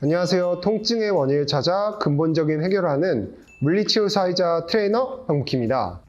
안녕하세요. 통증의 원인을 찾아 근본적인 해결을 하는 물리치료사이자 트레이너 박묵희입니다.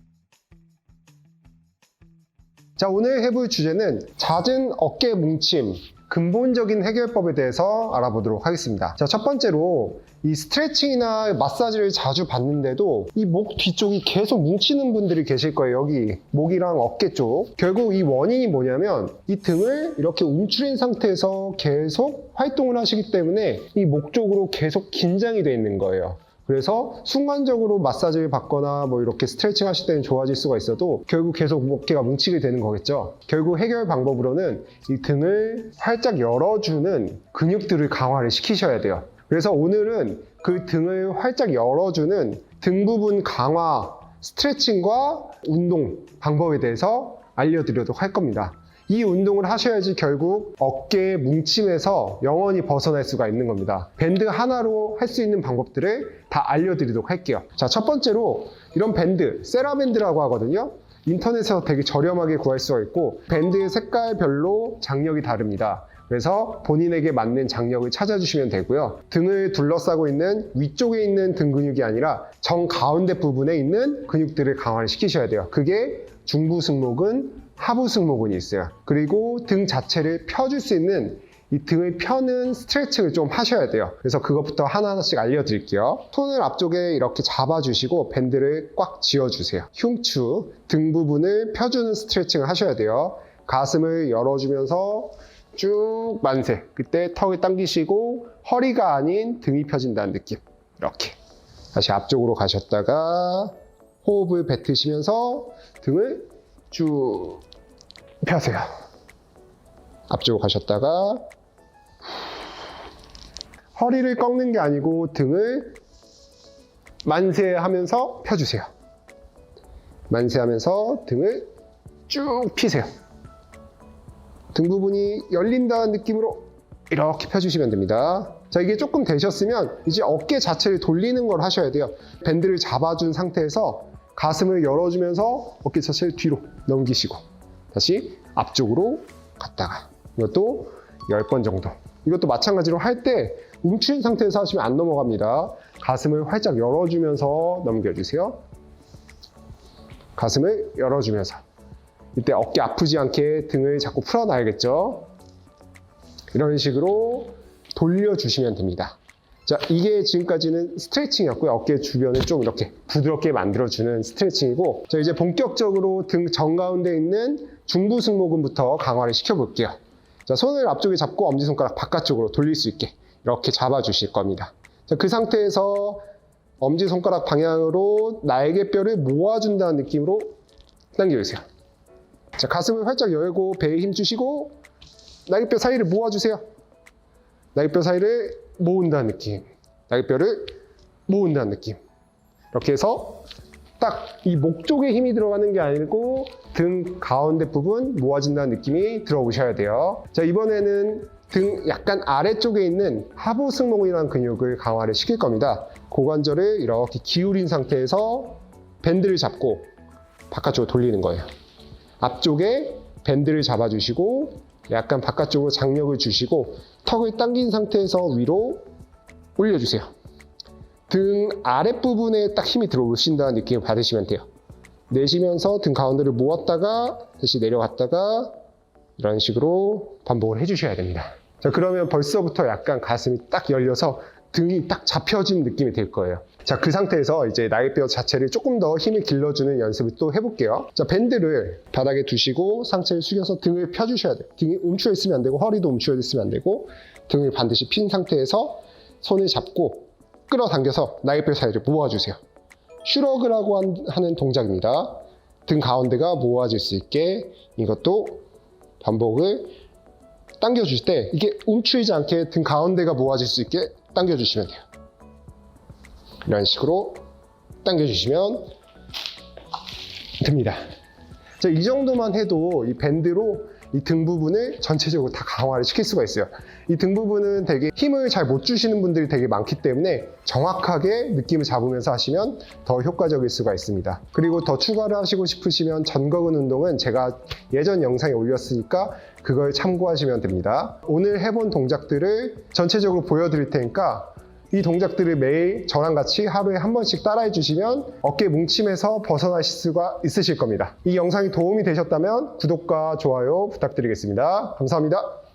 자, 오늘 해볼 주제는 잦은 어깨 뭉침, 근본적인 해결법에 대해서 알아보도록 하겠습니다. 자, 첫 번째로 이 스트레칭이나 마사지를 자주 받는데도 이 목 뒤쪽이 계속 뭉치는 분들이 계실 거예요. 여기 목이랑 어깨 쪽. 결국 이 원인이 뭐냐면 이 등을 이렇게 움츠린 상태에서 계속 활동을 하시기 때문에 이 목 쪽으로 계속 긴장이 돼 있는 거예요. 그래서 순간적으로 마사지를 받거나 뭐 이렇게 스트레칭 하실 때는 좋아질 수가 있어도 결국 계속 어깨가 뭉치게 되는 거겠죠. 결국 해결 방법으로는 이 등을 활짝 열어주는 근육들을 강화를 시키셔야 돼요. 그래서 오늘은 그 등을 활짝 열어주는 등 부분 강화 스트레칭과 운동 방법에 대해서 알려드리도록 할 겁니다. 이 운동을 하셔야지 결국 어깨 뭉침에서 영원히 벗어날 수가 있는 겁니다. 밴드 하나로 할 수 있는 방법들을 다 알려드리도록 할게요. 자, 첫 번째로 이런 밴드, 세라밴드라고 하거든요. 인터넷에서 되게 저렴하게 구할 수가 있고 밴드의 색깔별로 장력이 다릅니다. 그래서 본인에게 맞는 장력을 찾아주시면 되고요. 등을 둘러싸고 있는 위쪽에 있는 등 근육이 아니라 정 가운데 부분에 있는 근육들을 강화를 시키셔야 돼요. 그게 중부 승모근, 하부 승모근이 있어요. 그리고 등 자체를 펴줄 수 있는 이 등을 펴는 스트레칭을 좀 하셔야 돼요. 그래서 그것부터 하나하나씩 알려드릴게요. 손을 앞쪽에 이렇게 잡아주시고 밴드를 꽉 쥐어주세요. 흉추, 등 부분을 펴주는 스트레칭을 하셔야 돼요. 가슴을 열어주면서 쭉 만세. 그때 턱을 당기시고 허리가 아닌 등이 펴진다는 느낌. 이렇게. 다시 앞쪽으로 가셨다가 호흡을 뱉으시면서 등을 쭉 펴세요. 앞쪽으로 가셨다가 허리를 꺾는 게 아니고 등을 만세하면서 펴주세요. 만세하면서 등을 쭉 피세요. 등 부분이 열린다는 느낌으로 이렇게 펴주시면 됩니다. 자, 이게 조금 되셨으면 이제 어깨 자체를 돌리는 걸 하셔야 돼요. 밴드를 잡아준 상태에서 가슴을 열어주면서 어깨 자체를 뒤로 넘기시고 다시 앞쪽으로 갔다가 이것도 10번 정도. 이것도 마찬가지로 할 때 움츠린 상태에서 하시면 안 넘어갑니다. 가슴을 활짝 열어주면서 넘겨주세요. 가슴을 열어주면서 이때 어깨 아프지 않게 등을 자꾸 풀어놔야겠죠. 이런 식으로 돌려주시면 됩니다. 자, 이게 지금까지는 스트레칭이었고요. 어깨 주변을 좀 이렇게 부드럽게 만들어주는 스트레칭이고, 자, 이제 본격적으로 등 정가운데 있는 중부 승모근부터 강화를 시켜볼게요. 자, 손을 앞쪽에 잡고 엄지손가락 바깥쪽으로 돌릴 수 있게 이렇게 잡아주실 겁니다. 자, 그 상태에서 엄지손가락 방향으로 날개뼈를 모아준다는 느낌으로 당겨주세요. 자, 가슴을 활짝 열고 배에 힘 주시고 날개뼈 사이를 모아주세요. 날개뼈 사이를 모은다는 느낌. 날개뼈를 모은다는 느낌. 이렇게 해서 딱 이 목 쪽에 힘이 들어가는 게 아니고 등 가운데 부분 모아진다는 느낌이 들어오셔야 돼요. 자, 이번에는 등 약간 아래쪽에 있는 하부 승모근이라는 근육을 강화를 시킬 겁니다. 고관절을 이렇게 기울인 상태에서 밴드를 잡고 바깥쪽으로 돌리는 거예요. 앞쪽에 밴드를 잡아주시고 약간 바깥쪽으로 장력을 주시고 턱을 당긴 상태에서 위로 올려주세요. 등 아랫부분에 딱 힘이 들어오신다는 느낌을 받으시면 돼요. 내쉬면서 등 가운데를 모았다가 다시 내려갔다가 이런 식으로 반복을 해주셔야 됩니다. 자, 그러면 벌써부터 약간 가슴이 딱 열려서 등이 딱 잡혀진 느낌이 들 거예요. 자, 그 상태에서 이제 날개뼈 자체를 조금 더 힘을 길러주는 연습을 또 해볼게요. 자, 밴드를 바닥에 두시고 상체를 숙여서 등을 펴주셔야 돼요. 등이 움츠려 있으면 안 되고 허리도 움츠려 있으면 안 되고 등을 반드시 핀 상태에서 손을 잡고 끌어당겨서 날개뼈 사이를 모아주세요. 슈러그라고 하는 동작입니다. 등 가운데가 모아질 수 있게 이것도 반복을 당겨주실 때 이게 움츠리지 않게 등 가운데가 모아질 수 있게 당겨주시면 돼요. 이런 식으로 당겨주시면 됩니다. 자, 이 정도만 해도 이 밴드로 이 등 부분을 전체적으로 다 강화를 시킬 수가 있어요. 이 등 부분은 되게 힘을 잘 못 주시는 분들이 되게 많기 때문에 정확하게 느낌을 잡으면서 하시면 더 효과적일 수가 있습니다. 그리고 더 추가를 하시고 싶으시면 전거근 운동은 제가 예전 영상에 올렸으니까 그걸 참고하시면 됩니다. 오늘 해본 동작들을 전체적으로 보여드릴 테니까 이 동작들을 매일 저랑 같이 하루에 한 번씩 따라해 주시면 어깨 뭉침에서 벗어나실 수가 있으실 겁니다. 이 영상이 도움이 되셨다면 구독과 좋아요 부탁드리겠습니다. 감사합니다.